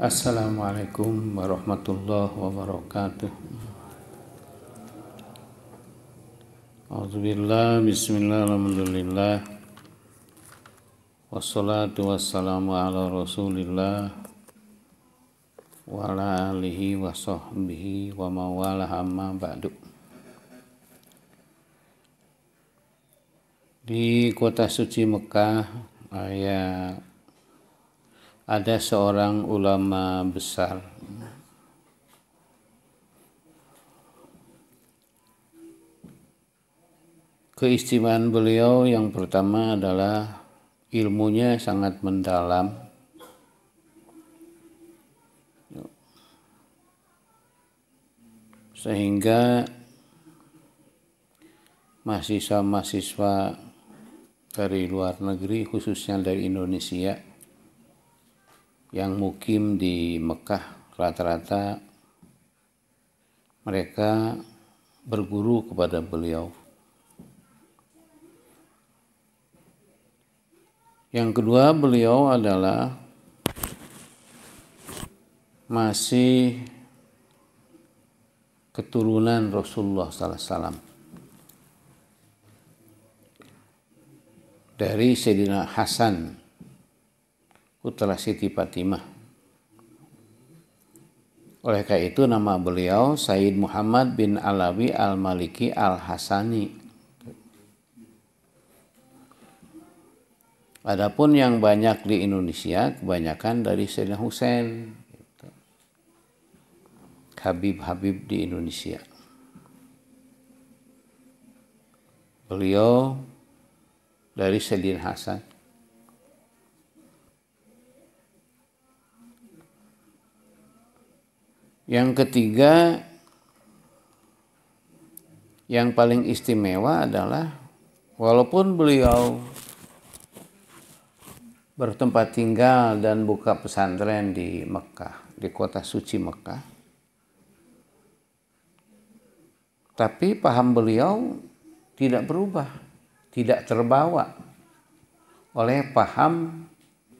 Assalamualaikum warahmatullahi wabarakatuh. Auzubillah, bismillah, alhamdulillah. Wassalatu wassalamu ala rasulillah wa ala alihi wa sahbihi wa mawalah amma ba'du. Di kota suci Mekah ada seorang ulama besar. Keistimewaan beliau yang pertama adalah ilmunya sangat mendalam. Sehingga mahasiswa-mahasiswa dari luar negeri, khususnya dari Indonesia, yang mukim di Mekah, rata-rata mereka berguru kepada beliau. Yang kedua, beliau adalah masih keturunan Rasulullah SAW dari Sayyidina Hasan putra Siti Fatimah. Oleh karena itu nama beliau Sayyid Muhammad bin Alawi Al-Maliki Al-Hasani. Adapun yang banyak di Indonesia kebanyakan dari Sayyidina Husain, Habib-habib di Indonesia. Beliau dari Sayyidina Hasan. Yang ketiga, yang paling istimewa adalah walaupun beliau bertempat tinggal dan buka pesantren di Mekah, di kota suci Mekah, tapi paham beliau tidak berubah, tidak terbawa oleh paham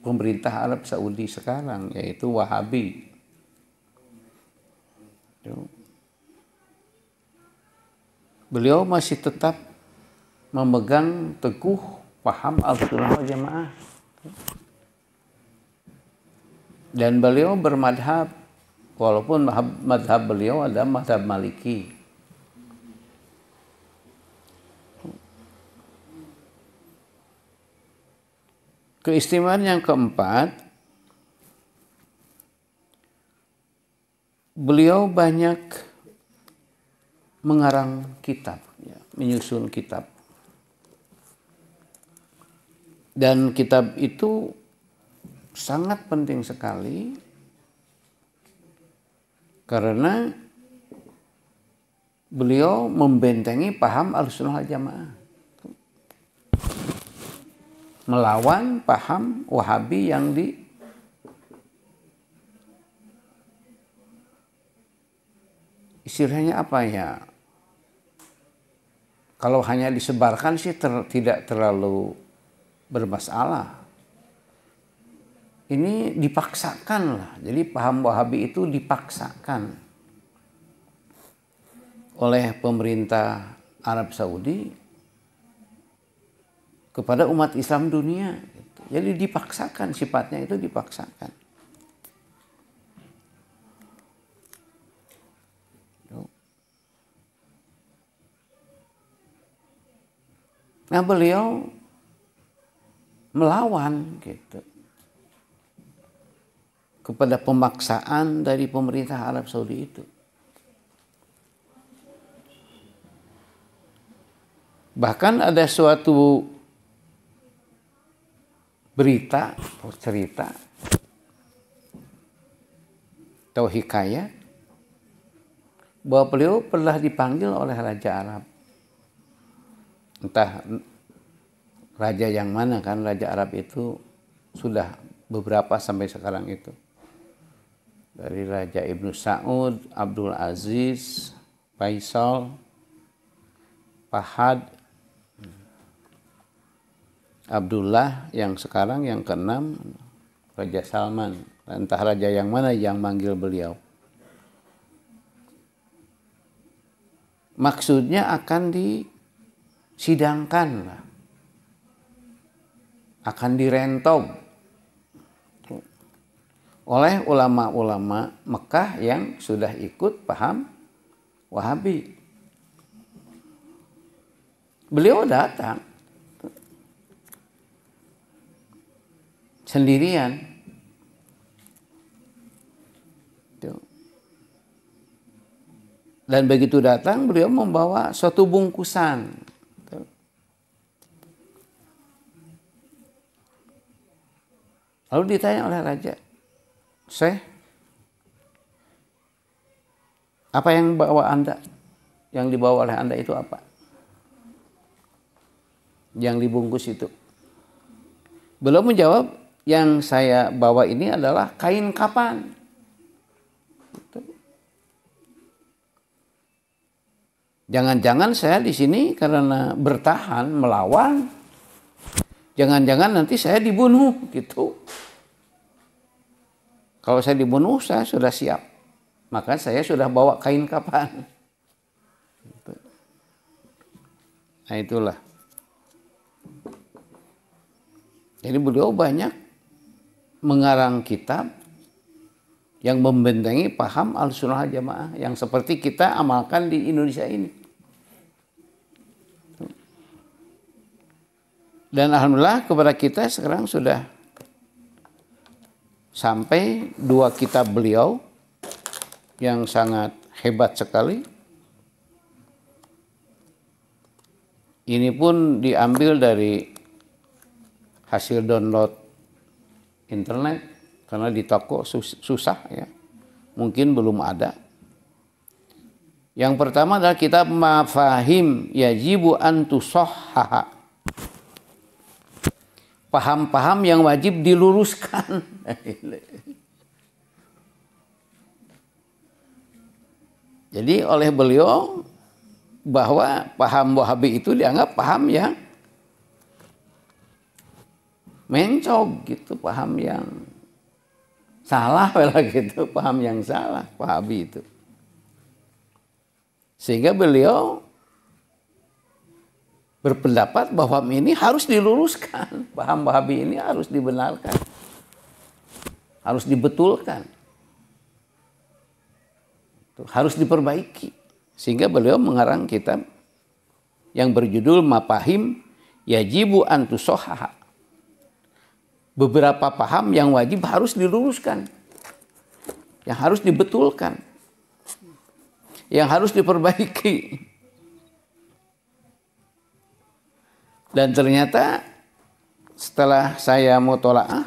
pemerintah Arab Saudi sekarang, yaitu Wahabi. Beliau masih tetap memegang teguh paham Ahlussunnah wal Jamaah. Dan beliau bermadhab, walaupun madhab beliau ada madhab Maliki. Keistimewaan yang keempat, beliau banyak mengarang kitab, menyusun kitab. Dan kitab itu sangat penting sekali karena beliau membentengi paham Ahlussunnah wal Jamaah, melawan paham Wahabi yang istilahnya apa ya? Kalau hanya disebarkan sih tidak terlalu bermasalah. Ini dipaksakan lah. Jadi paham Wahabi itu dipaksakan oleh pemerintah Arab Saudi kepada umat Islam dunia. Jadi dipaksakan, sifatnya itu dipaksakan. Nah, beliau melawan gitu kepada pemaksaan dari pemerintah Arab Saudi itu. Bahkan ada suatu berita atau cerita atau hikayat bahwa beliau pernah dipanggil oleh Raja Arab. Entah raja yang mana, kan Raja Arab itu sudah beberapa sampai sekarang itu. Dari Raja Ibnu Saud, Abdul Aziz, Faisal, Fahad, Abdullah, yang sekarang yang keenam Raja Salman. Entah raja yang mana yang manggil beliau. Maksudnya akan disidangkan lah. Akan direntog oleh ulama-ulama Mekah yang sudah ikut paham Wahabi. Beliau datang sendirian. Dan begitu datang beliau membawa suatu bungkusan. Lalu ditanya oleh raja, "Syekh, apa yang bawa Anda? Yang dibawa oleh Anda itu apa? Yang dibungkus itu?" Beliau menjawab, "Yang saya bawa ini adalah kain kapan." Jangan-jangan saya di sini karena bertahan melawan, jangan-jangan nanti saya dibunuh gitu. Kalau saya dibunuh, saya sudah siap. Maka saya sudah bawa kain kapan. Nah itulah. Jadi beliau banyak mengarang kitab yang membentengi paham Ahlussunnah wal Jamaah yang seperti kita amalkan di Indonesia ini. Dan alhamdulillah kepada kita sekarang sudah sampai 2 kitab beliau yang sangat hebat sekali. Ini pun diambil dari hasil download internet karena di toko susah ya. Mungkin belum ada. Yang pertama adalah kitab Mafahim Yajibu an Tusahhaha. Paham-paham yang wajib diluruskan. Jadi oleh beliau bahwa paham Wahabi itu dianggap paham yang mencog gitu, paham yang salah gitu, paham yang salah Wahabi itu. Sehingga beliau berpendapat bahwa ini harus diluruskan, paham Wahabi ini harus dibenarkan, harus dibetulkan, harus diperbaiki. Sehingga beliau mengarang kitab yang berjudul Mafahim Yajibu an Tusahhaha. Beberapa paham yang wajib harus diluruskan, yang harus dibetulkan, yang harus diperbaiki. Dan ternyata setelah saya mutolaah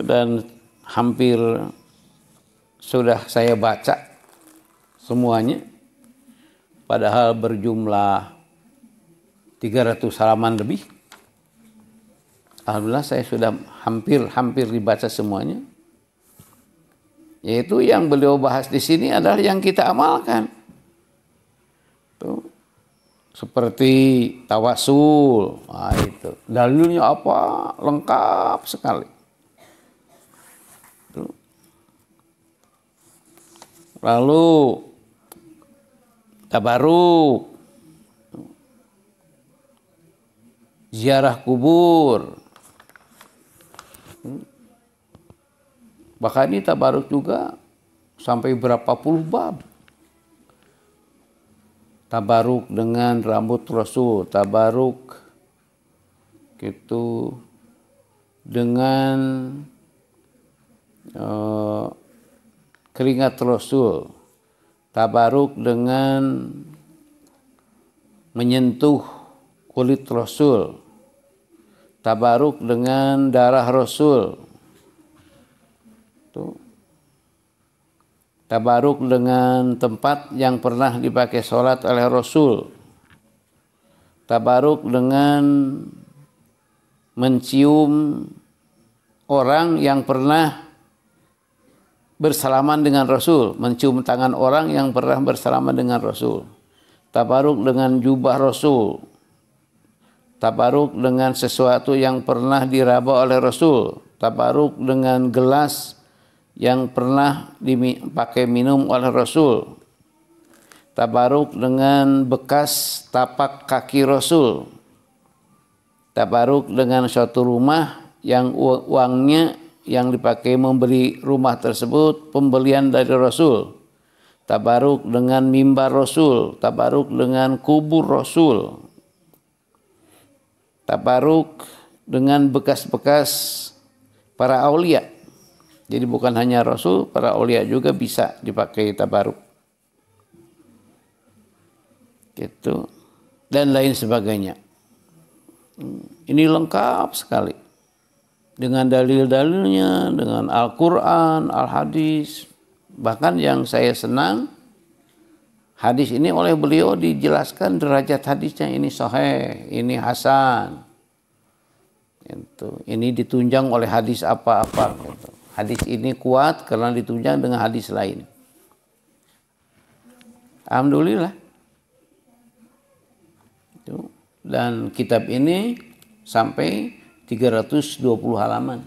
dan hampir sudah saya baca semuanya, padahal berjumlah 300 halaman lebih. Alhamdulillah saya sudah hampir dibaca semuanya. Yaitu yang beliau bahas di sini adalah yang kita amalkan. Tuh. Seperti tawasul, nah itu dalilnya apa? Lengkap sekali. Lalu tabaruk, ziarah kubur, bahkan ini tabaruk juga sampai berapa puluh bab. Tabaruk dengan rambut Rasul, tabaruk gitu dengan keringat Rasul, tabaruk dengan menyentuh kulit Rasul, tabaruk dengan darah Rasul, tuh. Tabaruk dengan tempat yang pernah dipakai sholat oleh Rasul. Tabaruk dengan mencium orang yang pernah bersalaman dengan Rasul. Mencium tangan orang yang pernah bersalaman dengan Rasul. Tabaruk dengan jubah Rasul. tabaruk dengan sesuatu yang pernah diraba oleh Rasul, tabaruk dengan gelas yang pernah dipakai minum oleh Rasul, tabaruk dengan bekas tapak kaki Rasul, tabaruk dengan suatu rumah yang uangnya yang dipakai membeli rumah tersebut pembelian dari Rasul, tabaruk dengan mimbar Rasul, tabaruk dengan kubur Rasul, tabaruk dengan bekas-bekas para aulia. Jadi bukan hanya Rasul, para aulia juga bisa dipakai tabaruk. Gitu. Dan lain sebagainya. Ini lengkap sekali. Dengan dalil-dalilnya, dengan Al-Quran, Al-Hadis. Bahkan yang saya senang, hadis ini oleh beliau dijelaskan derajat hadisnya. Ini sahih, ini hasan. Gitu. Ini ditunjang oleh hadis apa-apa. Gitu. Hadis ini kuat karena ditunjang dengan hadis lain. Alhamdulillah. Itu. Dan kitab ini sampai 320 halaman.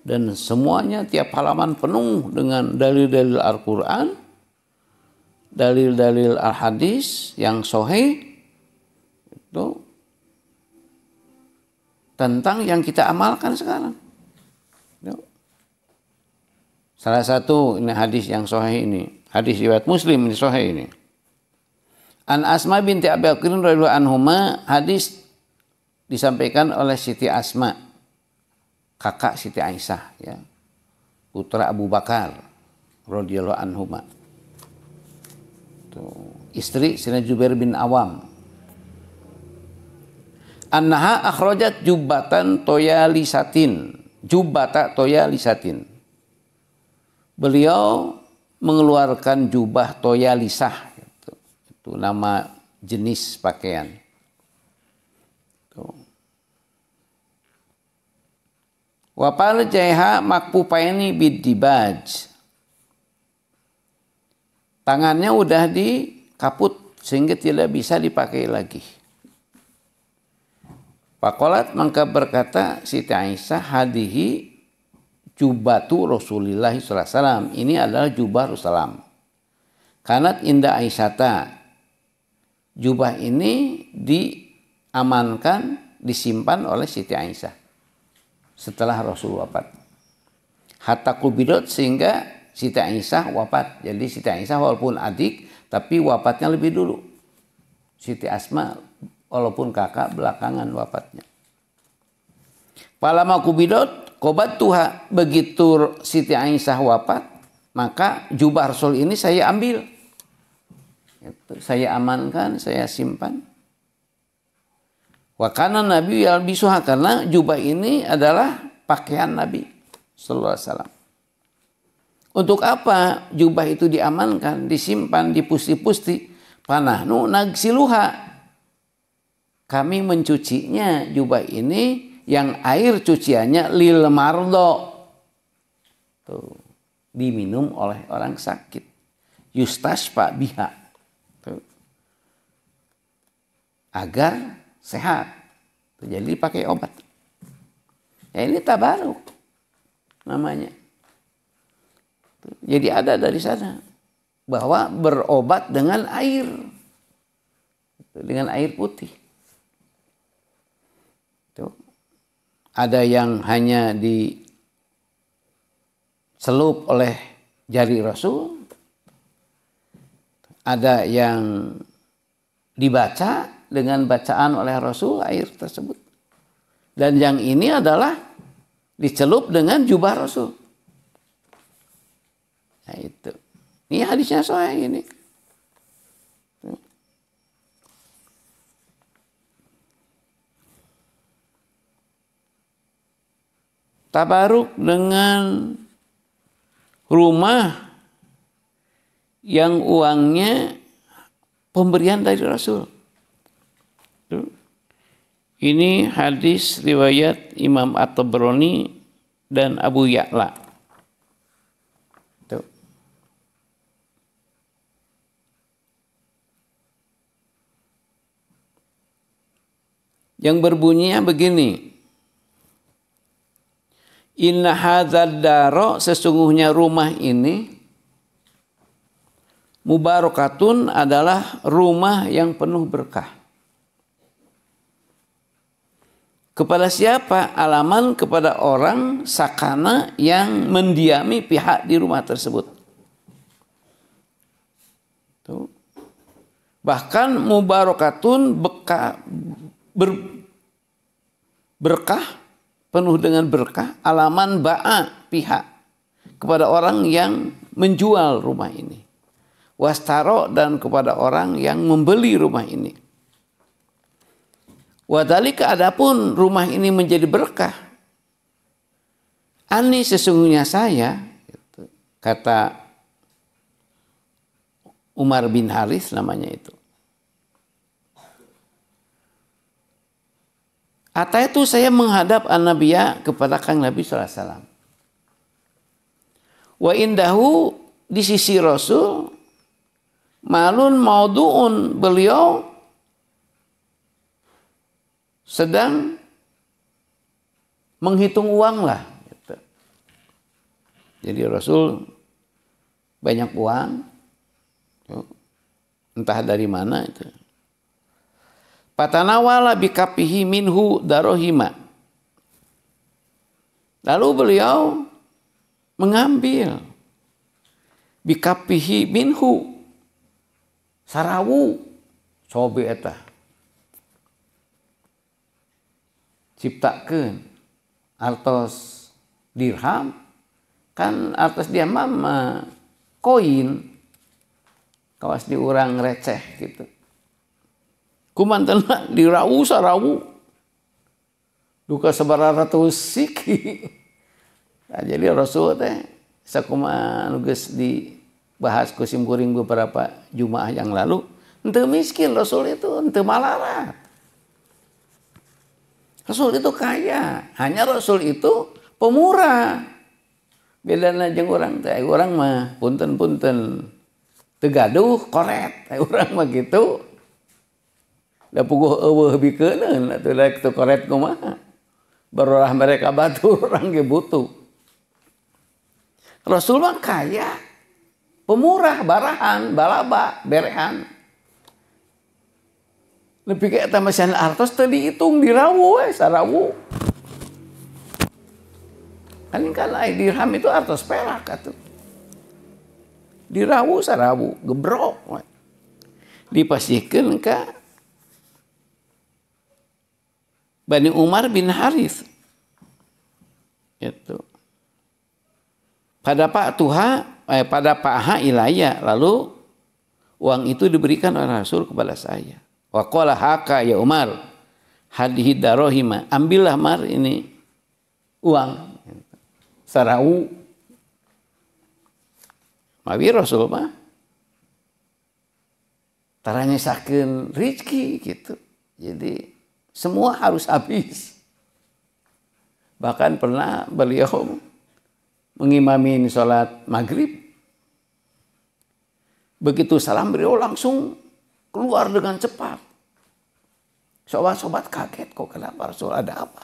Dan semuanya tiap halaman penuh dengan dalil-dalil Al-Quran, dalil-dalil Al-Hadis yang sahih itu tentang yang kita amalkan sekarang. Salah satu ini hadis yang sahih ini, hadis riwayat Muslim ini sahih ini. An Asma binti Abi Bakr radhiyallahu anhuma, hadis disampaikan oleh Siti Asma, kakak Siti Aisyah, ya, putra Abu Bakar radhiyallahu anhuma. Istri Sayyidina Jubair bin Awam. Annaha akhrajat jubbatan toyalisatin, jubbata toyalisatin. Beliau mengeluarkan jubah toyalisah, itu nama jenis pakaian. Wapal jaiha makpupaini bidibaj. Tangannya udah dikaput sehingga tidak bisa dipakai lagi. Faqalat, maka berkata Siti Aisyah, hadihi jubatu Rasulillah sallallahu alaihi wasallam. Ini adalah jubah Rasulullah. Kanat inda Aisyata. Jubah ini diamankan, disimpan oleh Siti Aisyah setelah Rasul wafat. Hatta kubidot, sehingga Siti Aisyah wafat. Jadi Siti Aisyah walaupun adik, tapi wafatnya lebih dulu. Siti Asma walaupun kakak belakangan wafatnya. Palama kubidot kobat tuha, begitu Siti Aisyah wafat, maka jubah Rasul ini saya ambil. Saya amankan, saya simpan. Wa kana Nabi yalbisuha, karena jubah ini adalah pakaian Nabi sallallahu alaihi wasallam. Untuk apa jubah itu diamankan, disimpan, dipusti-pusti? Panahnu nagsiluha. Kami mencucinya jubah ini yang air cuciannya lil mardo. Tuh, diminum oleh orang sakit. Yustashfa biha. Tuh. Agar sehat. Tuh, jadi pakai obat. Ya, ini tabaruk namanya. Tuh, jadi ada dari sana bahwa berobat dengan air. Tuh, dengan air putih. Ada yang hanya dicelup oleh jari Rasul, ada yang dibaca dengan bacaan oleh Rasul air tersebut, dan yang ini adalah dicelup dengan jubah Rasul. Nah itu, ini hadisnya sahih ini. Tabaruk dengan rumah yang uangnya pemberian dari Rasul. Ini hadis riwayat Imam At-Tabrani dan Abu Ya'la. yang berbunyinya begini. Inna hadzal daro, sesungguhnya rumah ini, mubarakatun, adalah rumah yang penuh berkah. Kepada siapa? Alaman, kepada orang sakana yang mendiami pihak di rumah tersebut. Tuh. Bahkan mubarakatun berkah, penuh dengan berkah, alaman ba'a, pihak, kepada orang yang menjual rumah ini. Wastaro, dan kepada orang yang membeli rumah ini. Wadhalika, adapun rumah ini menjadi berkah. Ani, sesungguhnya saya, kata Umar bin Harith namanya itu. Ataitu, saya menghadap an-Nabiya, kepada Kang Nabi SAW. Wa indahu, di sisi Rasul, malun maudu'un, beliau sedang menghitung uang lah. Gitu. Jadi Rasul banyak uang, entah dari mana itu. Patanawala bikapihi minhu darohima. Lalu beliau mengambil bikapihi minhu, sarawu, sobe eta, ciptakeun artos dirham, kan artos dirham koin, kawas diurang receh gitu. Kumantena dirawu sarawu, duka sabaratus siki. Nah, jadi Rasul teh sakumaha nu geus dibahas ku sim kuring beberapa Jumaah yang lalu, henteu miskin Rasul itu, henteu malarat. Rasul itu kaya, hanya Rasul itu pemurah. Bedana jeung urang teh, urang mah punten-punten teu gaduh koret, urang mah gitu. Da puguh eueuh bikeun atuh daek teu koret kumaha. Barulah mereka batur, urang ge butuh. Rasul mah kaya, pemurah, barahan, balaba, berehan. Lebih kayak tamasian artos teu dihitung, dirawu we, sarawu. Kan dirham itu artos perak atuh. Dirawu sarawu, gebrok. Dipasihkeun ka Bani Umar bin Harith. Itu. Pada Pak Ilaya, lalu uang itu diberikan oleh Rasul kepada saya. Wa qala haka ya Umar hadhihi darohima, ambillah Mar ini uang sarawu. Mawi Rasul mah taranya sakeun rezeki gitu. Jadi semua harus habis. Bahkan pernah beliau mengimamin sholat maghrib. Begitu salam beliau langsung keluar dengan cepat. Sobat-sobat kaget, kok kenapa Rasul, ada apa?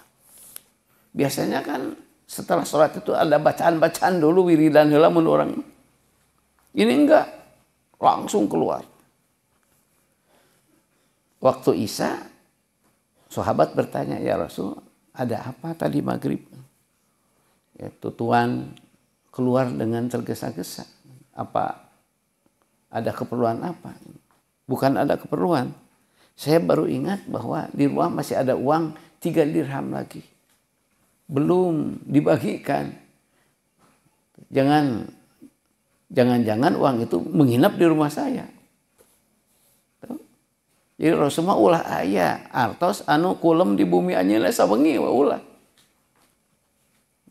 Biasanya kan setelah sholat itu ada bacaan-bacaan dulu, wiridan heula mun urang. Ini enggak, langsung keluar. Waktu Isya, sahabat bertanya, ya Rasul, ada apa tadi maghrib? Ya, Tuan keluar dengan tergesa-gesa. Apa ada keperluan apa? Bukan ada keperluan. Saya baru ingat bahwa di rumah masih ada uang 3 dirham lagi. Belum dibagikan. Jangan-jangan uang itu menginap di rumah saya. Jadi Rasulullah ulah aya artos anu kulem di bumi anjeunna sawengi ulah.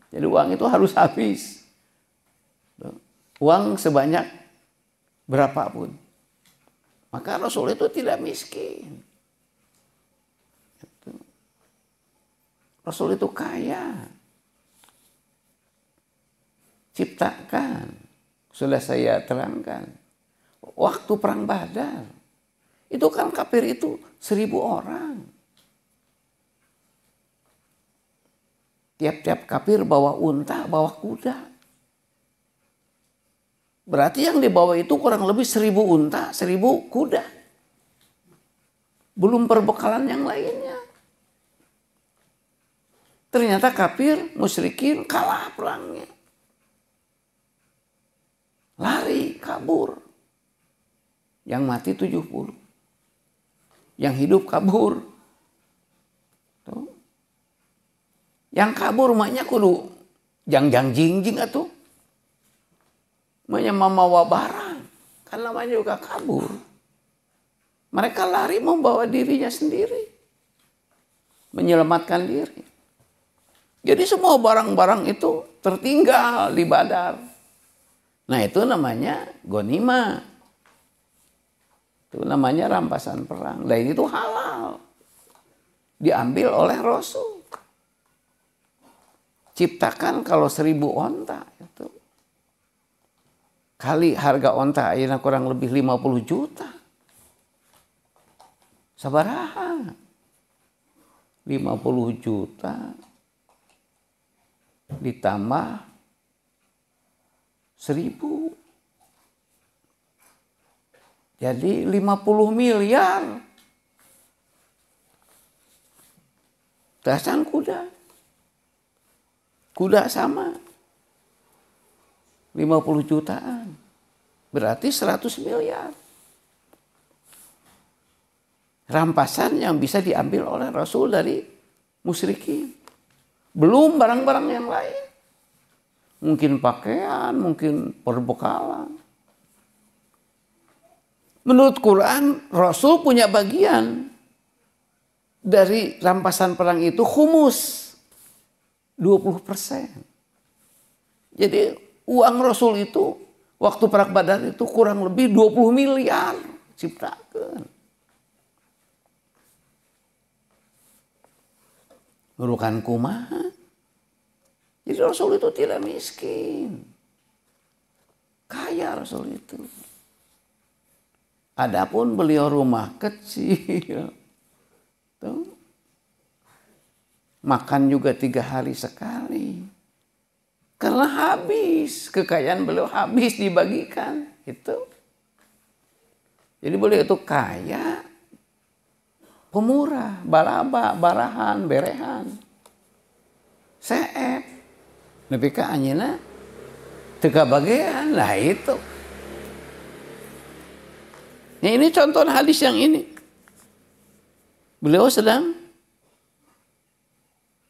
Jadi uang itu harus habis. Uang sebanyak berapapun. Maka Rasul itu tidak miskin. Rasul itu kaya. Ciptakan. Sudah saya terangkan. Waktu perang Badar. Itu kan kafir itu 1000 orang. Tiap-tiap kafir bawa unta, bawa kuda. Berarti yang dibawa itu kurang lebih 1000 unta, 1000 kuda. Belum perbekalan yang lainnya. Ternyata kafir, musyrikin kalah perangnya. Lari, kabur. Yang mati 70. Yang hidup kabur. Tuh. Yang kabur maknya kudu jangjang jingjing atuh. Maknya mamawa barang. Kan namanya juga kabur. Mereka lari membawa dirinya sendiri. Menyelamatkan diri. Jadi semua barang-barang itu tertinggal di Badar. Nah itu namanya gonima. Itu namanya rampasan perang. Dan itu halal. Diambil oleh Rasul. Ciptakan kalau 1000 onta. Itu. Kali harga onta ayeuna kurang lebih 50 juta. Sabaraha? 50 juta ditambah 1000. Jadi 50 miliar. Dasan kuda. Kuda sama. 50 jutaan. Berarti 100 miliar. Rampasan yang bisa diambil oleh Rasul dari musyrikin. Belum barang-barang yang lain. Mungkin pakaian, mungkin perbekalan. Menurut Quran, Rasul punya bagian dari rampasan perang itu khumus. 20%. Jadi uang Rasul itu waktu perang Badar itu kurang lebih 20 miliar ciptakan. Merukan kumaha. Jadi Rasul itu tidak miskin. Kaya Rasul itu. Adapun beliau rumah kecil. Tuh. Makan juga 3 hari sekali. Karena habis. Kekayaan beliau habis dibagikan. Itu. Jadi beliau itu kaya. Pemurah. Balaba, barahan, berehan. Seep. Tapi ka anjeunna teu kabagean. Nah itu. Nah, ini contoh hadis yang ini. Beliau sedang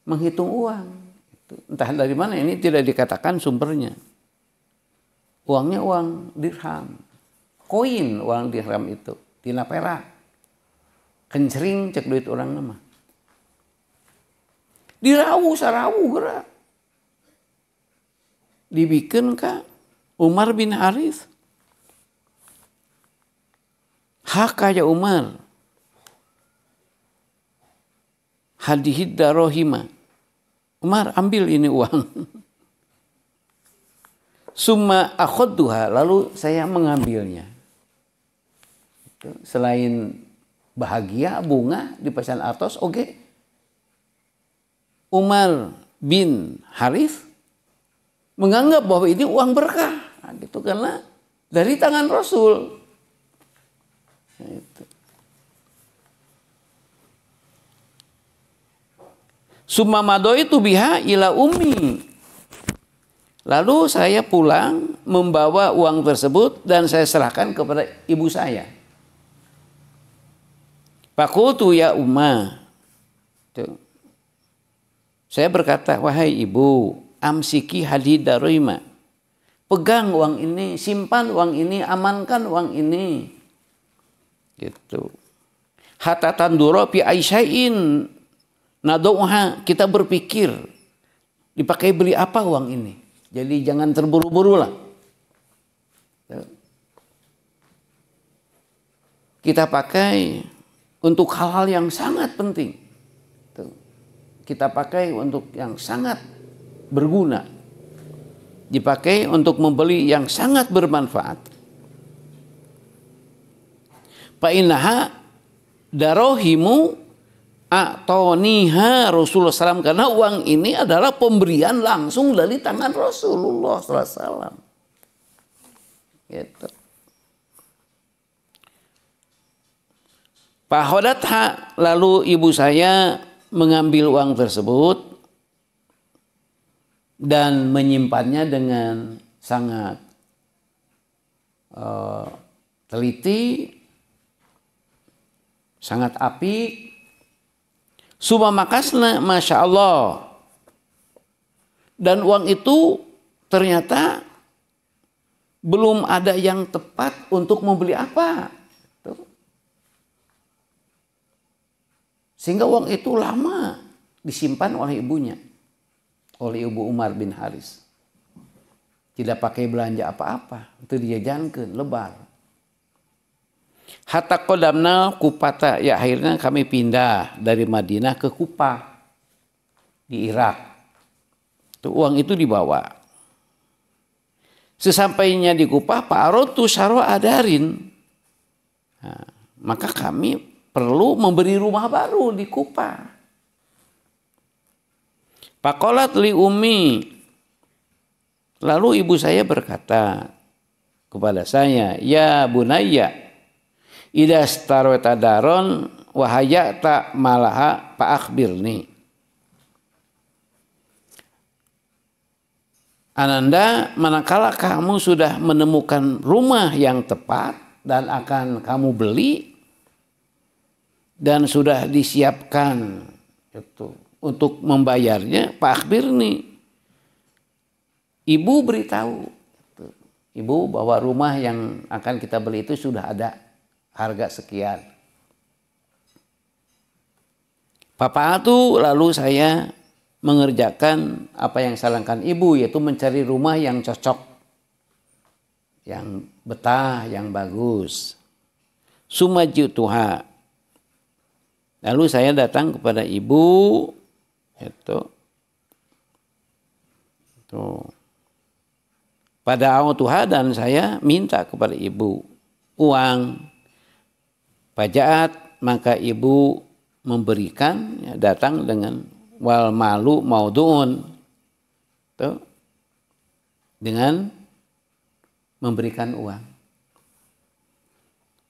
menghitung uang. Entah dari mana, ini tidak dikatakan sumbernya. Uangnya uang dirham. Koin uang dirham itu. Tina perak. Kencering cek duit orang nama. Dirawu sarawu gerak. Dibikin ka Umar bin Harith. Hak ya Umar. Hadihid darohima. Umar ambil ini uang. Summa akhadduha, lalu saya mengambilnya. Selain bahagia bunga di pesan atas, oke. Umar bin Harith menganggap bahwa ini uang berkah. Nah, gitu karena dari tangan Rasul. Nah, itu. Summa madaitu biha ila ummi. Lalu saya pulang membawa uang tersebut dan saya serahkan kepada ibu saya. Faqultu ya umma. Tuh. Saya berkata, wahai ibu, amsiki hadidaroima. Pegang uang ini, simpan uang ini, amankan uang ini. Gitu. Hatta tanduro fi aisya'in. Nadoha, kita berpikir dipakai beli apa uang ini. Jadi jangan terburu-buru lah. Kita pakai untuk hal-hal yang sangat penting. Kita pakai untuk yang sangat berguna. Dipakai untuk membeli yang sangat bermanfaat. Fa innaha darohimu a'toniha Rasulullah SAW, karena uang ini adalah pemberian langsung dari tangan Rasulullah SAW. Gitu. Fahodatha, lalu ibu saya mengambil uang tersebut dan menyimpannya dengan sangat teliti, sangat apik. Suma makasna, masya Allah. Dan uang itu ternyata belum ada yang tepat untuk membeli apa. Sehingga uang itu lama disimpan oleh ibunya, oleh Ibu Umar bin Haris. Tidak pakai belanja apa-apa, itu dijajankan lebar. Hatta qadamna Kupata, ya akhirnya kami pindah dari Madinah ke Kupah di Irak. Itu uang itu dibawa. Sesampainya di Kupah, Fa'aradtu syara adarin. Nah, maka kami perlu memberi rumah baru di Kupah. Faqalat li ummi, lalu ibu saya berkata kepada saya, ya bunayya, idza starwata daron wa hayata malaha fa akhbirni. Ananda, manakala kamu sudah menemukan rumah yang tepat dan akan kamu beli dan sudah disiapkan itu untuk membayarnya, fa akhbirni. Ibu beritahu ibu bahwa rumah yang akan kita beli itu sudah ada harga sekian. Papa itu lalu saya mengerjakan apa yang disarankan ibu, yaitu mencari rumah yang cocok, yang betah, yang bagus. Sumajituha, lalu saya datang kepada ibu, itu pada awatuha, dan saya minta kepada ibu uang. Fajaat, maka ibu memberikan, ya, datang dengan wal malu mauduun, dengan memberikan uang.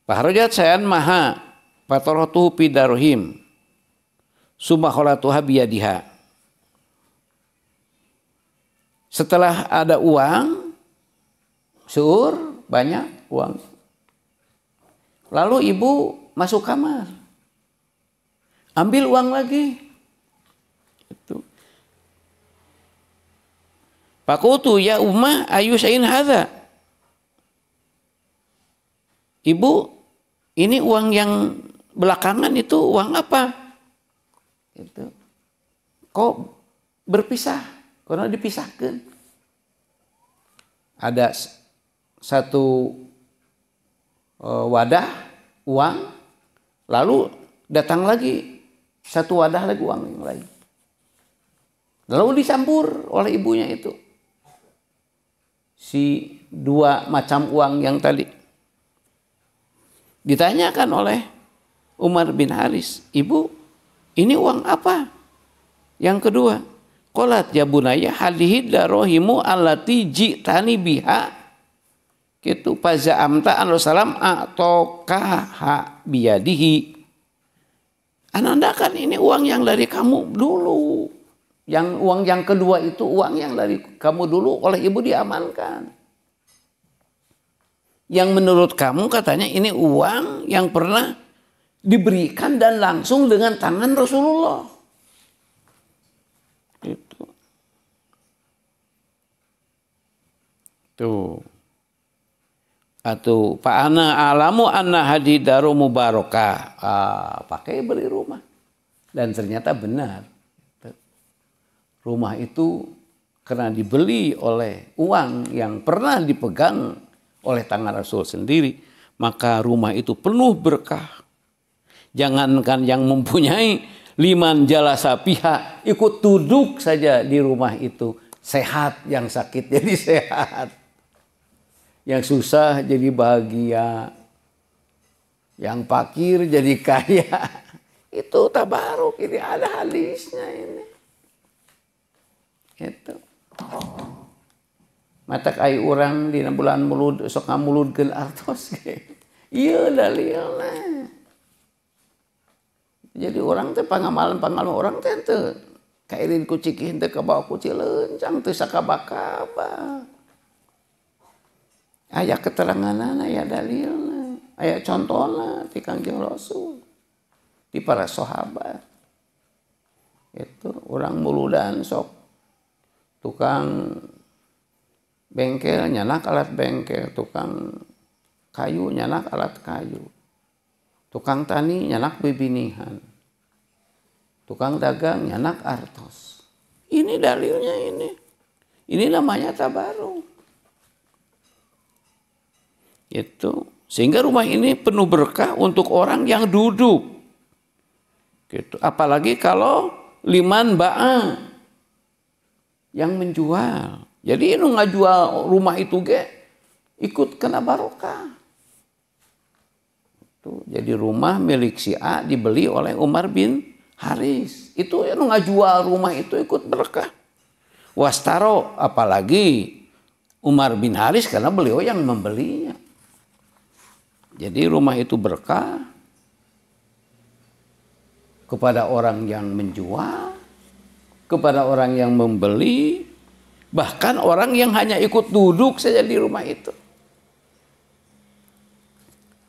Fahrajat sayan maha fataratuhu pidarhim summa khalatuha biyadiha. Setelah ada uang seur, banyak uang, lalu ibu masuk kamar, ambil uang lagi. Itu. Fakultu ya ummah ayu syai'in hadza. Ibu, ini uang yang belakangan itu uang apa? Itu. Kok berpisah? Karena dipisahkan. Ada satu wadah uang, lalu datang lagi satu wadah lagi uang yang lain, lalu dicampur oleh ibunya itu si dua macam uang yang tadi. Ditanyakan oleh Umar bin Haris, ibu, ini uang apa? Yang kedua, qalat ya bunayya hadhihi darohimu allati ji'tani biha. Gitu, faza'amta an Rasulullah a'tokaha biyadihi. Ananda, kan ini uang yang dari kamu dulu. Yang uang yang kedua itu uang yang dari kamu dulu oleh ibu diamankan. Yang menurut kamu katanya ini uang yang pernah diberikan dan langsung dengan tangan Rasulullah. Itu. Tuh. Atau fa'ana alamu anna hadidaru mubarakah. Pakai beli rumah. Dan ternyata benar. Rumah itu karena dibeli oleh uang yang pernah dipegang oleh tangan Rasul sendiri, maka rumah itu penuh berkah. Jangankan yang mempunyai, liman jalasa pihak, ikut duduk saja di rumah itu sehat, yang sakit jadi sehat, yang susah jadi bahagia, yang fakir jadi kaya, Itu tabaruk, ini ada hadisnya ini. Itu. Mata kai orang di bulan mulud sok ngamuludkeun artos ge. Ieu dalilna. Jadi orang teh pangamalan orang teh teu kairin ku cikih teu kabawa ku cileunjang teu sakaba-kaba. Aya keteranganana, aya dalilna, aya contohna ti Kangjeng Rasul, di para sahabat. Itu orang muludan sok tukang bengkel nyanak alat bengkel, tukang kayu nyanak alat kayu, tukang tani nyanak bibinihan, tukang dagang nyanak artos. Ini dalilnya ini. Ini namanya tabaruk. Itu sehingga rumah ini penuh berkah untuk orang yang duduk. Gitu. Apalagi kalau liman ba'a yang menjual. Jadi ini ngajual rumah itu ge ikut kena barokah. Jadi rumah milik si A dibeli oleh Umar bin Haris. Itu yang ngajual rumah itu ikut berkah. Wastaro, apalagi Umar bin Haris karena beliau yang membelinya. Jadi rumah itu berkah kepada orang yang menjual, kepada orang yang membeli, bahkan orang yang hanya ikut duduk saja di rumah itu.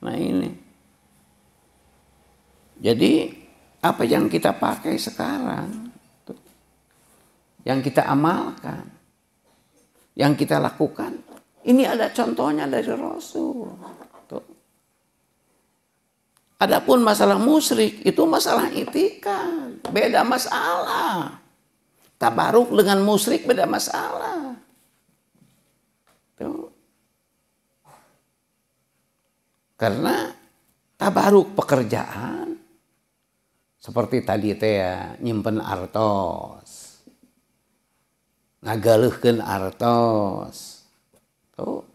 Nah ini. Jadi apa yang kita pakai sekarang, yang kita amalkan, yang kita lakukan, ini ada contohnya dari Rasul. Adapun masalah musyrik itu masalah itikad, beda masalah. Tabaruk dengan musyrik beda masalah. Tuh. Karena tabaruk pekerjaan seperti tadi teh ya, nyimpen artos, ngagaleuhkeun artos, tuh,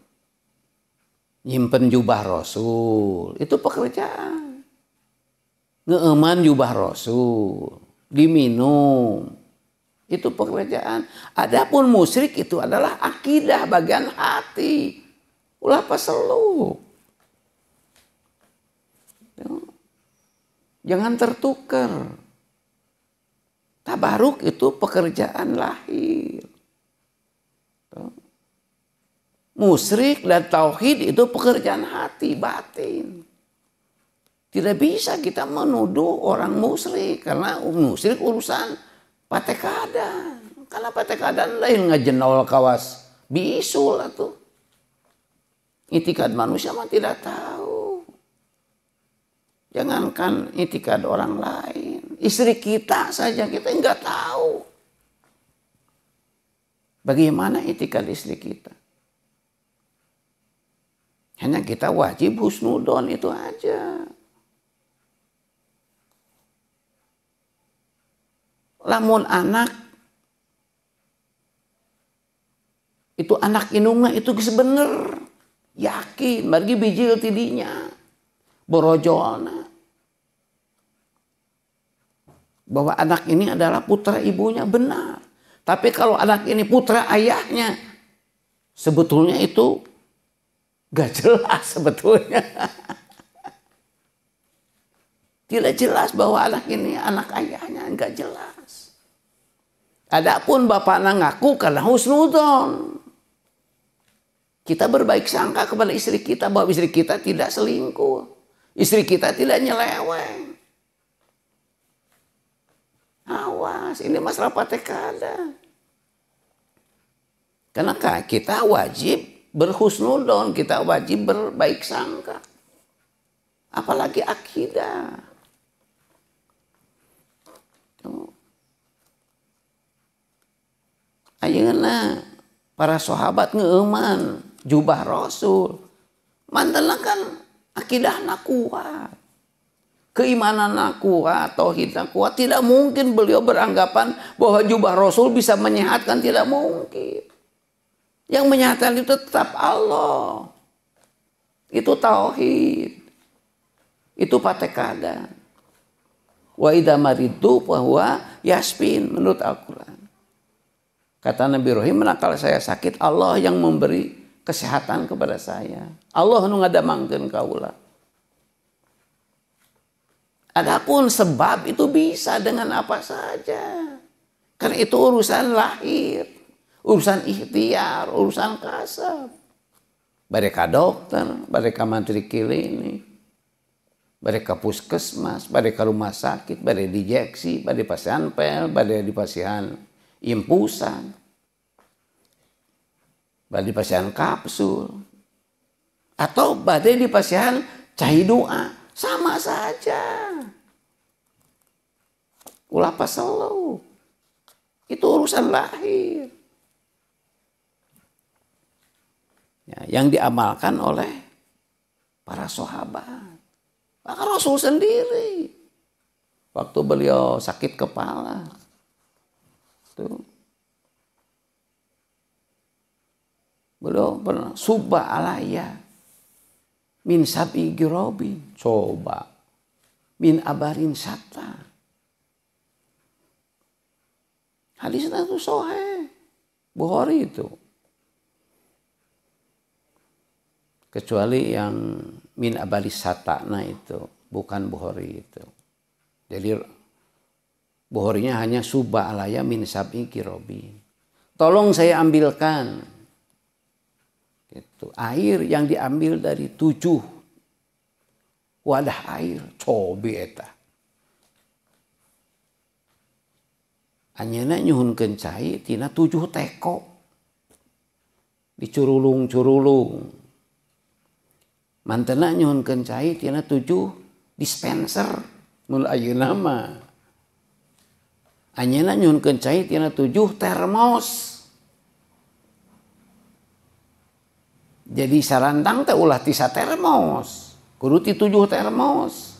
nyimpen jubah Rasul, itu pekerjaan. Ngeuman jubah Rasul, diminum, itu pekerjaan. Adapun musyrik itu adalah akidah bagian hati, ulah paseluk. Jangan tertukar. Tabaruk itu pekerjaan lahir. Musyrik dan tauhid itu pekerjaan hati, batin. Tidak bisa kita menuduh orang musyrik karena musyrik urusan patekadan. Karena patekadan lain ngajenol kawas bisul atuh. Itikad manusia mah tidak tahu. Jangankan itikad orang lain, istri kita saja kita enggak tahu bagaimana itikad istri kita. Hanya kita wajib husnudon itu aja. Lamun anak itu anak indungna itu sebener yakin margi bijil tidinya borojolna bahwa anak ini adalah putra ibunya benar. Tapi kalau anak ini putra ayahnya, sebetulnya itu gak jelas sebetulnya. Tidak jelas bahwa anak ini anak ayahnya, gak jelas. Adapun bapaknya ngaku karena husnudon. Kita berbaik sangka kepada istri kita bahwa istri kita tidak selingkuh. Istri kita tidak nyeleweng. Awas, ini masalah patekada. Karena kita wajib berhusnudon, kita wajib berbaik sangka. Apalagi akidah. Ayeuna para sahabat ngeuman jubah Rasul. Mantena kan akidahna kuat. Keimanan kuat, tauhidna kuat. Tidak mungkin beliau beranggapan bahwa jubah Rasul bisa menyehatkan, tidak mungkin. Yang menyehatkan itu tetap Allah. Itu tauhid. Itu patekada. Wa idza maritu fa huwa yasfin menurut Al-Qur'an. Kata Nabi Ibrahim, kalau saya sakit Allah yang memberi kesehatan kepada saya. Allah nu ngadamangkeun kaula. Adapun sebab itu bisa dengan apa saja. Karena itu urusan lahir, urusan ikhtiar, urusan kasab. Mereka dokter, mereka mantri klinik, mereka puskesmas, mereka rumah sakit, mereka dijeksi, mereka pasien pel, mereka di pasien impusan, mereka di pasien kapsul, atau mereka di pasien cai doa, sama saja. Ulah paselu, itu urusan lahir. Ya, yang diamalkan oleh para sahabat. Bahkan Rasul sendiri waktu beliau sakit kepala tuh beliau pernah subba alaya min sabi girobin, coba min abarin sata. Hadisnya itu sahih Bukhari itu. Kecuali yang min abalis satana itu, bukan Bukhari itu. Jadi Bukharinya hanya subba alaya min sab'i kirobi. Tolong saya ambilkan itu air yang diambil dari 7 wadah air, cobi eta. Anyana nyuhunkeun cai tina 7 teko. Dicurulung-curulung. Mantena nyuhunkeun cai tina 7 dispenser mun ayeuna mah. Anyana nyuhunkeun cai tina 7 termos. Jadi sarantang teh ulah ti termos, kudu ti 7 termos.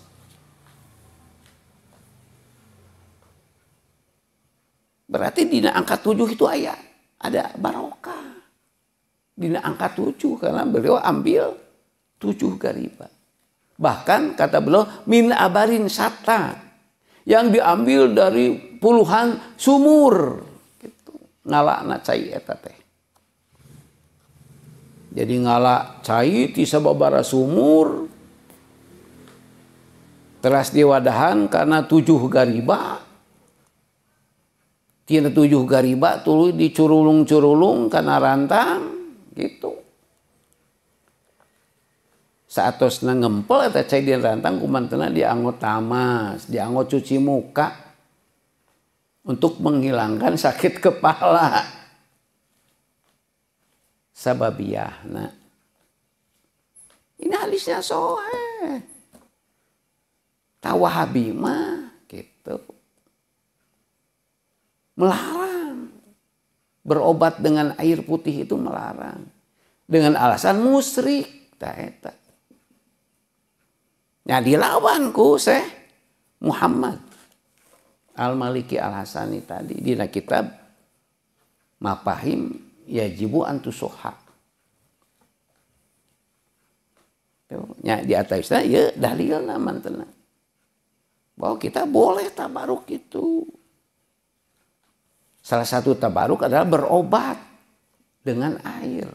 Berarti dina angka 7 itu ada barokah. Dina angka 7 karena beliau ambil 7 gariba. Bahkan kata beliau min abarin sata yang diambil dari puluhan sumur gitu. Ngalakna cai eta teh. Jadi ngalak cai ti sababaraha sumur teras diwadahan karena 7 gariba. Tina 7 gariba tuluy dicurulung-curulung kana rantang gitu. Saatosna ngempel eta cai di rantang kumantena dianggo tamas, dianggo cuci muka untuk menghilangkan sakit kepala. Sababiyahna. Ini hadisnya sahih. Tawahabi mah gitu. Melarang. Berobat dengan air putih itu melarang. Dengan alasan musyrik. Ta eta. Nah dilawan ku Syekh Muhammad Al-Maliki Al-Hasani tadi di kitab Mafahim Yajibu Antusoha. Ya di atasnya ya dalilna mantena bahwa kita boleh tabaruk itu. Salah satu tabaruk adalah berobat dengan air.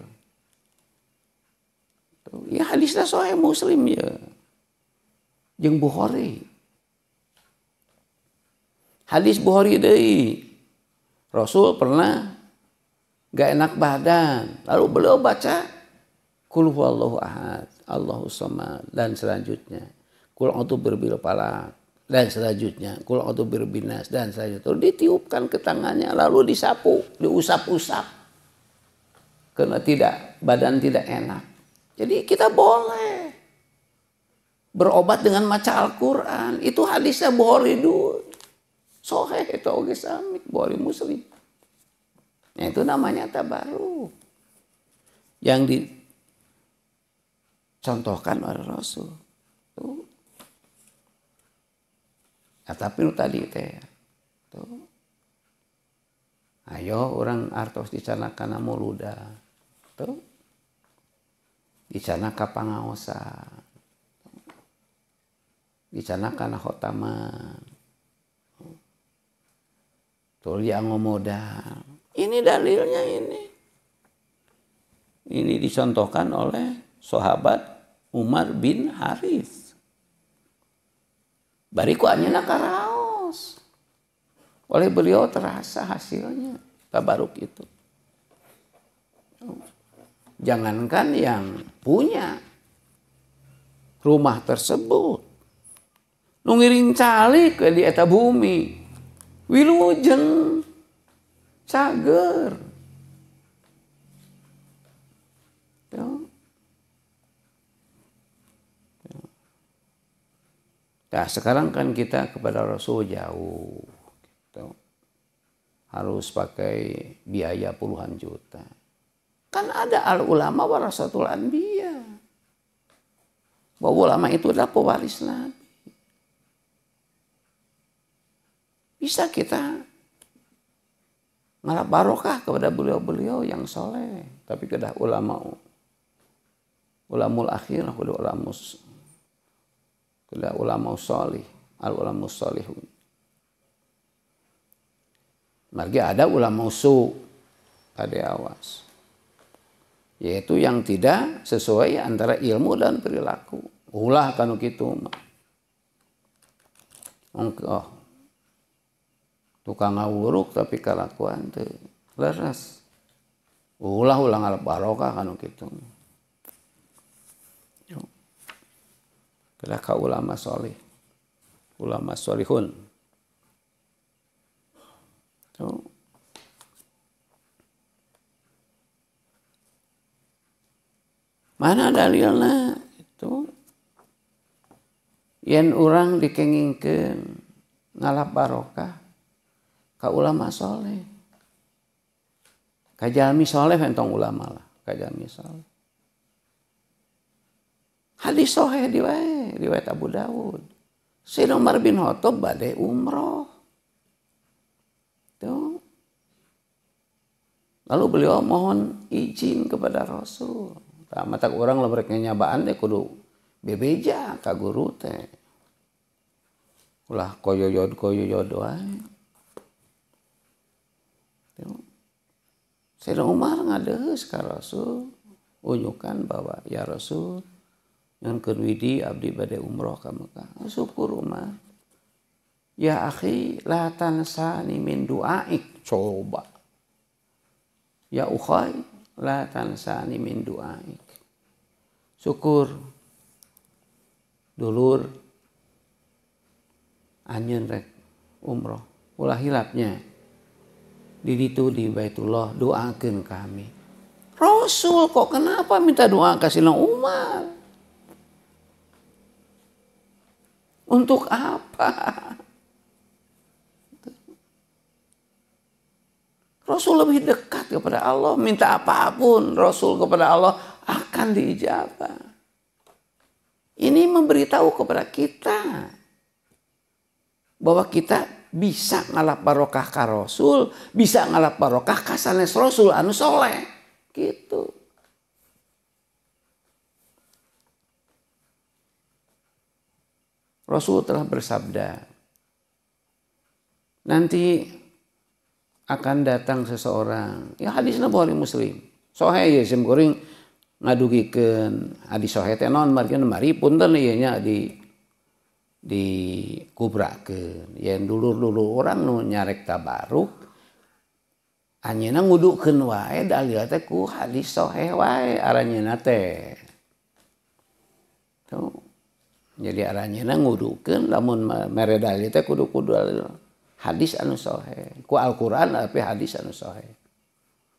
Ya hadisnya sahih Muslim ya. Jeung Bukhari. Hadis Bukhari deui. Rasul pernah gak enak badan, lalu beliau baca Qul huwallahu ahad, Allahus samad dan selanjutnya. Qul a'udzu birabbil falaq dan selanjutnya. Qul a'udzu birabbin nas dan selanjutnya. Ditiupkan ke tangannya lalu disapu, diusap-usap. Karena badan tidak enak. Jadi kita boleh berobat dengan maca Al-Quran. Itu hadisnya Bukhari dulu. Sahih itu oge sami Bukhari Muslim. Nah, itu namanya tabaruk. Yang dicontohkan oleh Rasul. Tuh. Nah, tapi nu tadi teh. Tuh. Ayo orang artos dicanakan muluda. Tuh. Dicanaka pangaosan. Dicanakan khotaman. yang modal. Ini dalilnya ini. Ini dicontohkan oleh sahabat Umar bin Harith. Bariku anyana karaos. Oleh beliau terasa hasilnya tabaruk itu. Jangankan yang punya rumah tersebut, nu ngiring calik di eta bumi, wilujeng, cager. Nah sekarang kan kita kepada Rasul jauh, gitu. Harus pakai biaya puluhan juta. Kan ada al ulama warasatul anbiya. Bahwa ulama itu adalah pewaris Nabi. Bisa kita ngalap barokah kepada beliau-beliau yang soleh. Tapi kedah ulamul akhir, kedah ulama solih, al ulama solihun. Margi ada ulama su, ada awas. Yaitu yang tidak sesuai antara ilmu dan perilaku. Ulah kanu kitu mah. Oh, tukang ngawuruk tapi kalakuan teu leres. Ulah ngalap barokah kanu kitu. Kedah ka ulama solih, ulama solihun. Tuh. Mana dalilna itu? Yen urang dikengingkeun ngalap barokah ka ulama soleh. Ka jalmi soleh entong ulama lah, ka jalmi soleh. Hadis sahih riwayat Abu Dawud. Sayyidina Umar bin Khattab bade umroh. Tuh. Lalu beliau mohon izin kepada Rasul. Mata orang lah mereka nyabaan deh kudu bebeja ka guru teh. Ulah koyoyod wae. Sayyidina Umar ngadeus ka Rasul, unjukan bahwa ya Rasul yang kedwidi abdi bade umroh ka Mekah. Syukur Umar. Ya akhi la tansani min du'aik. Coba. Ya ukhay la tansani min du'aik. Syukur dulur anjeun rek umroh ulah hilapnya di ditu di Baitullah doakeun kami. Rasul kok kenapa minta doa ka Sayyidina Umar? Untuk apa? Rasul lebih dekat kepada Allah, minta apapun Rasul kepada Allah akan diijabah. Ini memberitahu kepada kita bahwa kita bisa ngalap barokah ka Rasul, bisa ngalap barokah ka sanes Rasul anu soleh. Gitu. Rasul telah bersabda, nanti akan datang seseorang, ya hadisnya Bukhari Muslim, sohe ya sim kuring ngadugikeun hadis sohe teh naon margieun mari punten ieu nya di kubrakeun. Yen dulur-dulur orang nu nyarek tabaruk anjeunna ngudukeun wae dalil teh ku hadis sohe wae aranjeunna teh. Tuh. Jadi aranjeunna ngudukeun lamun mere dalil teh kudu hadis anu sahih. Ku Al-Qur'an tapi hadis anu sahih.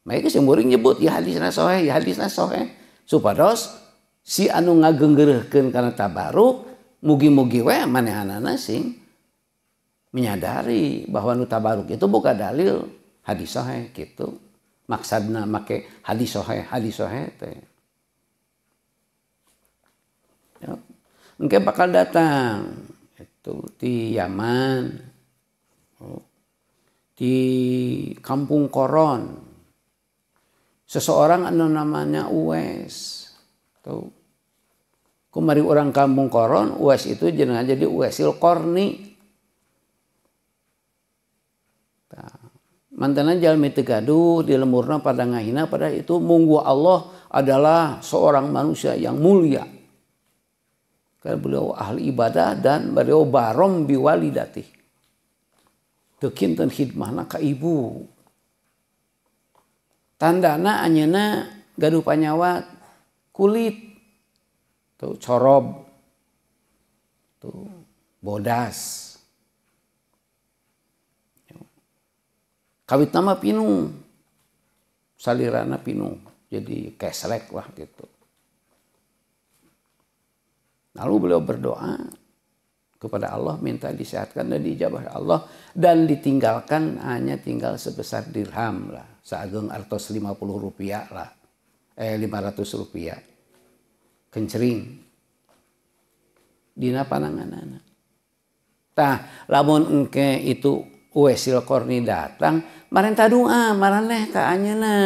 Maeke seuring nyebut ya hadisna sahih, ya hadisna sahih. Supados si anu ngageunggeureurkeun kana tabaruk mugi-mugi we manehanana sing menyadari bahwa nu tabaruk itu bukan dalil hadis sahih gitu. Maksudna make hadis sahih teh. Ya. Engke bakal datang itu di Yaman, di Kampung Koron, seseorang anu namanya Uwais. Tuh. Kumari orang Kampung Koron, Uwais itu jenengan jadi Uwaisil Qarni. Mantana jalmi teu gaduh di lemurna pada ngahina pada itu munggu Allah adalah seorang manusia yang mulia. Karena beliau ahli ibadah dan beliau barom biwalidatih. Teu kinten khidmahna ka ibu. Tandana anjeunna gaduh panyawat kulit. Tuh corob. Tuh bodas. Kawit nama pinung. Salirana pinung. Jadi keslek lah gitu. Lalu beliau berdoa kepada Allah minta disehatkan dan diijabah Allah dan ditinggalkan hanya tinggal sebesar dirham lah, saageng artos 50 rupiah lah, 500 rupiah, kencering, dina pananganana. Tah, lamun engke itu Uwaisil Qarni datang, marenta doa, maraneh ka anjeunna.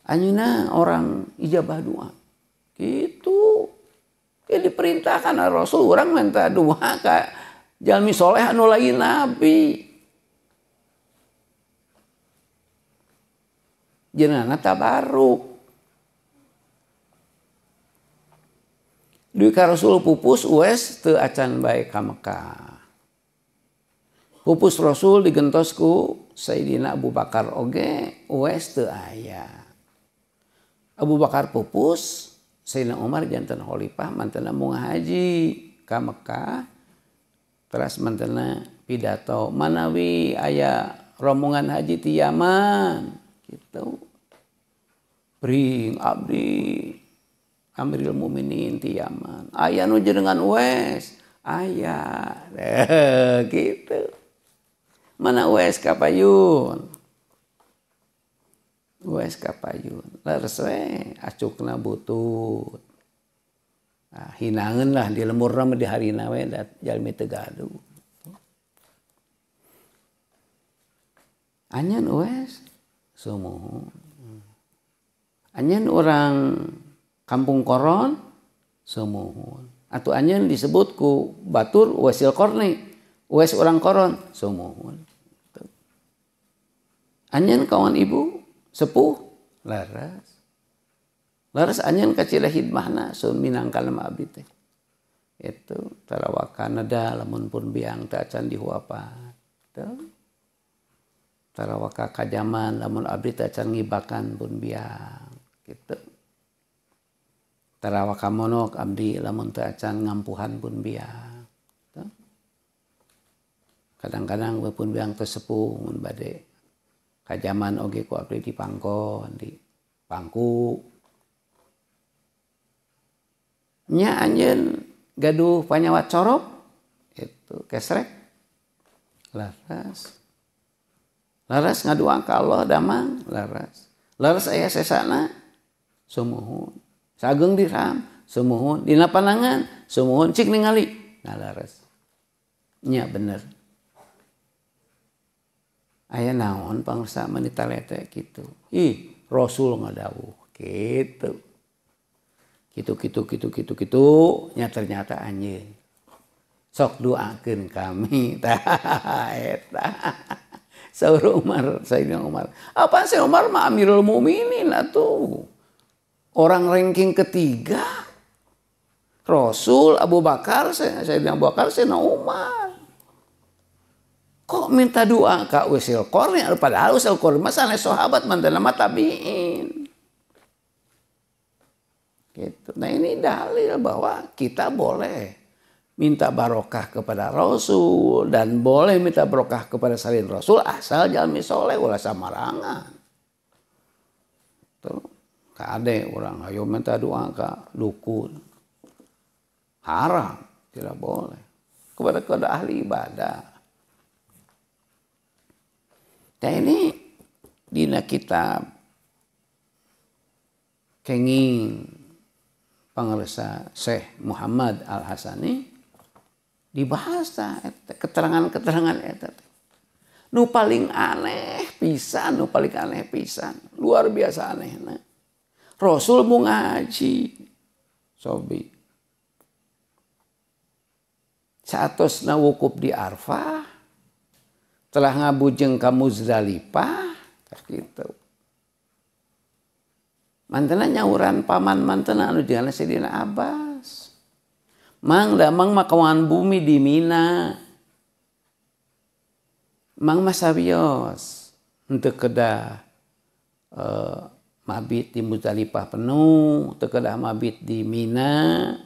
Anjeunna orang ijabah doa. Gitu. Ya diperintahkan Rasul orang minta doa ka jalmi soleh anu lain nabi. Jenenganna tabaruk. Duit ka Rasul pupus Uwais teu acan bae ka Mekah. Pupus Rasul digentos ku Sayyidina Abu Bakar oge Uwais teu aya. Abu Bakar pupus Sayyidina Umar janten khalifah mantena mau haji ka Mekah. Terus mantena pidato manawi aya rombongan haji ti Yaman gitu. Bring abdi Amirul Mukminin ti Yaman. Aya nu jenengan Uwais? Aya. Gitu. Mana Uwais ka Payun? Uwais ka Payun. Leres we acukna butut. Nah, hinangeun lah di lemurna mah di harina we jalmi teu gaduh. Anjeun Uwais sumuhun. Anjeun orang Kampung Koron sumuhun. Atuh anjeun disebut ku batur Uwaisil Qarni. Uwais orang Koron sumuhun. Anjeun kawan ibu sepuh laras. Laras anjeun ka cila hidmahna sun minangkal mah abdi teh. Itu tarawakana da lamun pun biang teh acan dihuapan. Tarawaka kajaman lamun abdi teh acan ngibakan pun biang. Gitu. Tarawaka monok abdi lamun teh acan ngampuhan pun biang. Gitu. Kadang-kadang pun biang teh sepuh mun bade kajaman oge ku abdi di pangkon di pangku nya anjeun gaduh panyawat corop itu kesrek laras ngaduang ka Allah damang laras aya sesana sumuhun sageung dirham sumuhun dina panangan sumuhun cik ningali nah laras nya bener. Aya naon pangsa manita lete gitu. Ih, Rasul ngadawuh gitu. Gitu. Nya ternyata anjeun. Sok doakeun kami. Tah eta. Saur Umar, Sayyidina Umar. Apa sih Umar mah Amirul Mukminin atuh. Orang ranking ketiga. Rasul, Abu Bakar, Sayyidina Abu Bakar, Sayyidina Umar. Kok minta doa ka Uwaisil Qarni padahal Uwaisil Qarni mah sanes sahabat mantena mah tabiin. Gitu. Nah ini dalil bahwa kita boleh minta barokah kepada Rasul dan boleh minta barokah kepada salin Rasul asal jalmi soleh ulah samarangan. Tuh, kade orang ayo minta doa ka dukun. Haram, tidak boleh. Kepada ahli ibadah. Nah ini dina kitab kenging pangaresa Syekh Muhammad Al-Hasani dibahas keterangan-keterangan eta. Nu paling aneh pisan, luar biasa anehna. Rasul mau ngaji. Sobi. Saatosna wukuf di Arfah telah ngabujeng ka Muzdalifah gitu. Mantena nyauran paman mantena anu jeung Sayyidina Abbas. Mang damang makawan bumi di Mina. Mang masabios henteu kedah mabit di Muzdalifah penuh, teu kedah mabit di Mina.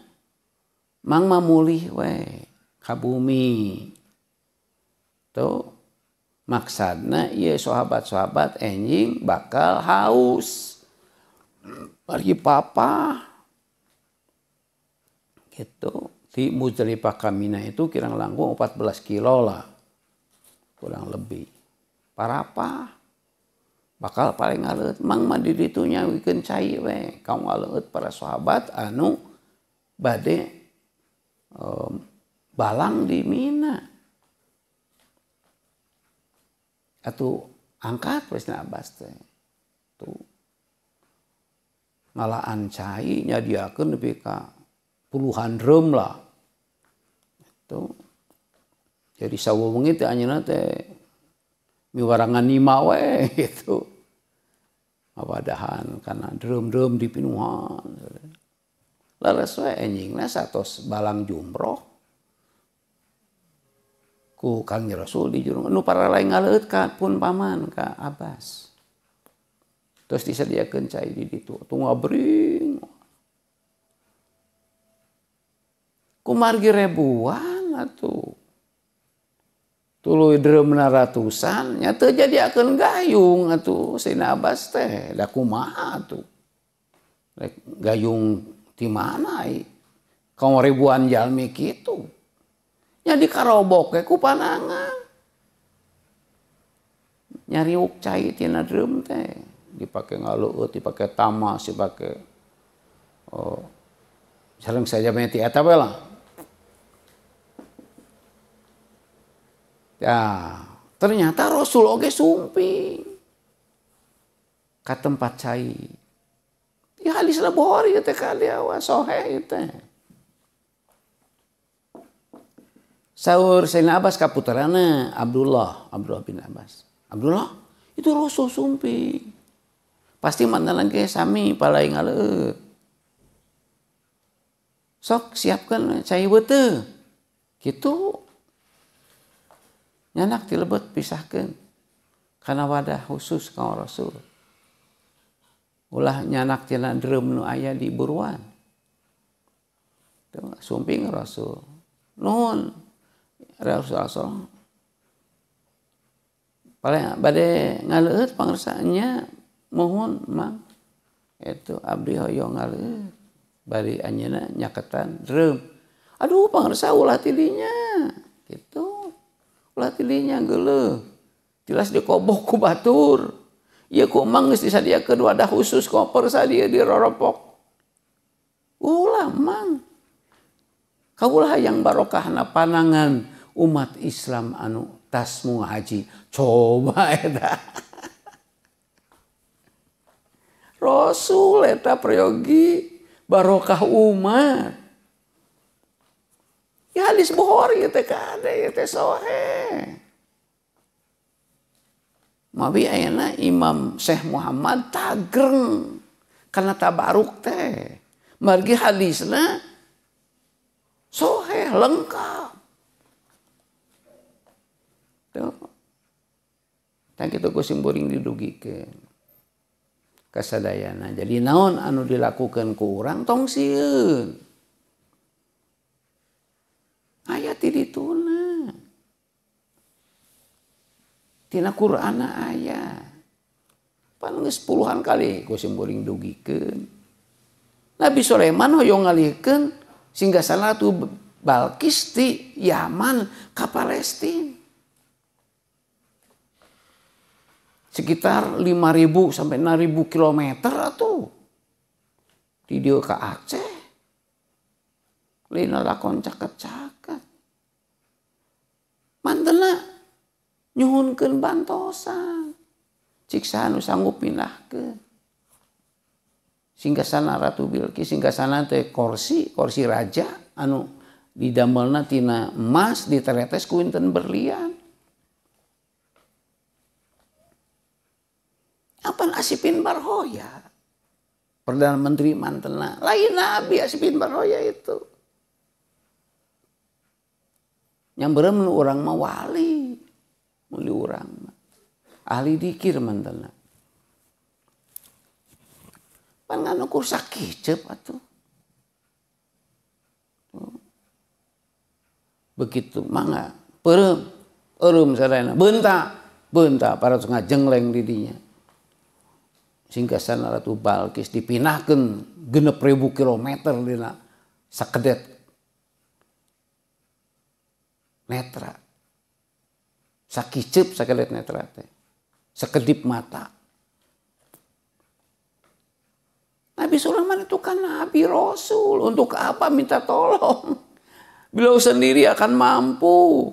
Mang mamulih we ka bumi. Tuh maksudna ieu sahabat-sahabat enjing bakal haus. Pergi papa gitu. Di Muzdalifah ka Mina itu kirang langkung 14 kilo lah. Kurang lebih. Parapa bakal paling ngaleut mang mah di ditu nyawikeun cai we. Kaum ngaleut para sahabat anu bade balang di Mina. Atuh angkat Sayyidina Abbas teh. Tuh. Ngalaan cai nyadiakeun nepi ka puluhan drum lah. Itu. Jadi sawewengi teh anjeunna teh miwarangan 5 we gitu. Ngawadahan kana drum-drum dipinuhan. Leres we enjingna satos balang jumroh. Ku Kangjeng Rasul di jurung nu para lain ngaleut ka pun paman ka Abbas. Terus disediakeun cai di ditu atuh ngabring. Kumargi ribuan atuh. Tuluy dreumna ratusan nya teu jadiakeun gayung atuh Sayyidina Abbas teh. Da kumaha atuh. Gayung di mana ai? Kaum ribuan jalmi kitu. Nya dikarobok ku panangan. Nyariuk cai tina dreum teh. Dipake ngalueut, dipake tamas, dipake sareng saja meti eta we lah. Ya, ternyata Rasul oge sumping ka tempat cai. Ya hadisna Bukhari teh kaliawan sahih teh. Saur Sayyidina Abbas ka puterana Abdullah bin Abbas. Abdullah, itu Rasul sumping. Pasti mantanan ke sami palai ngaleut. Sok siapkan cai beuteuh. Kitu. Nyanak dilebet pisahkeun. Kana wadah khusus ka Rasul. Ulah nyanak tina dreum nu aya di buruan. Tuh sumping Rasul. Nuhun Rasul. Paling bade ngaleut pangersaannya mohon mang itu abdi hoyong ngaleut bari anjeunna nyaketan dreum. Aduh pangarsa ulah tidinya gitu. Ulah tidinya geuleuh. Jelas dikobok ku batur. Ieu ku mang geus disadiakeun wadah khusus koper sadia di roropok. Ulah mang. Kaulah hayang barokahna panangan umat Islam anu tasmu haji. Coba eta. Rasul eta prayogi barokah umat. Ya hadis Bukhari teh kade teh sahih. Mabi ayeuna Imam Syekh Muhammad tagreng kana tabaruk teh. Margi hadisna sahih lengkap. Tuh. Tang kitu ku simburing didugikeun. Kasadayana. Jadi naon anu dilakukan ku urang tong sieun. Aya ti dituna. Tina Qur'ana aya. Pan geus puluhan kali ku simburing dugikeun. Nabi Sulaiman hoyong ngalihkeun singgasana tu Balkis ti Yaman ka Palestina. Sekitar 5.000 sampai 6.000 kilometer atuh. Di dieu ka Aceh. Lina lakon caket-caket. Mantena nyuhunkeun bantosan. Ciksa anu sanggup pindahkeun. Singgasana Ratu Bilqis, singgasana teh kursi raja anu didamelna tina emas diteretes ku inten berlian. Apa Asipin Barhoya? Perdana Menteri mantena. Lain Nabi Asipin Barhoya itu. Yang berem orang mah wali. Muli orang mah. Ahli dikir mantena. Pan nganu kursak kicep atuh. Begitu mangga eureum sadayana beunta para ngajengleng di dinya. Singgasana Ratu Balkis dipinahkeun 6.000 kilometer dina sakedet netra. Sakicep sakedet netra teh. Sakedip mata. Nabi Sulaiman itu kan Nabi Rasul. Untuk apa minta tolong? Beliau sendiri akan mampu.